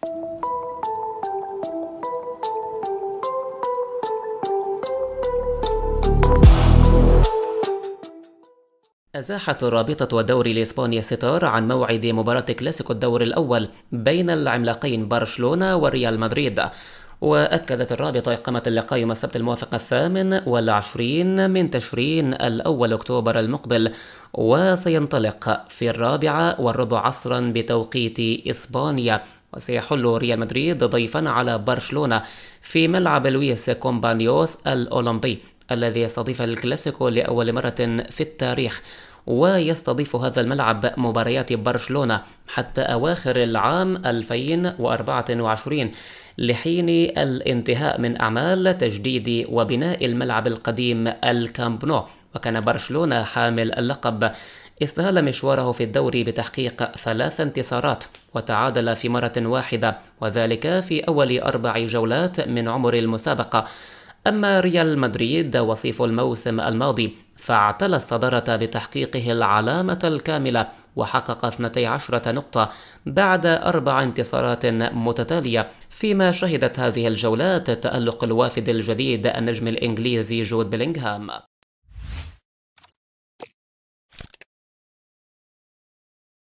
أزاحت الرابطة والدوري الإسباني الستار عن موعد مباراة كلاسيكو الدور الأول بين العملاقين برشلونة وريال مدريد. وأكدت الرابطة إقامة اللقاء يوم السبت الموافق 28 من تشرين الأول أكتوبر المقبل، وسينطلق في 4:15 عصرا بتوقيت إسبانيا. وسيحل ريال مدريد ضيفا على برشلونة في ملعب لويس كومبانيوس الأولمبي الذي يستضيف الكلاسيكو لأول مرة في التاريخ. ويستضيف هذا الملعب مباريات برشلونة حتى أواخر العام 2024 لحين الانتهاء من أعمال تجديد وبناء الملعب القديم الكامب نو. وكان برشلونة حامل اللقب استهل مشواره في الدوري بتحقيق 3 انتصارات وتعادل في مرة واحدة، وذلك في أول 4 جولات من عمر المسابقة. أما ريال مدريد وصيف الموسم الماضي فاعتلى الصدارة بتحقيقه العلامة الكاملة وحقق 12 نقطة بعد 4 انتصارات متتالية، فيما شهدت هذه الجولات تألق الوافد الجديد النجم الإنجليزي جود بيلينغهام.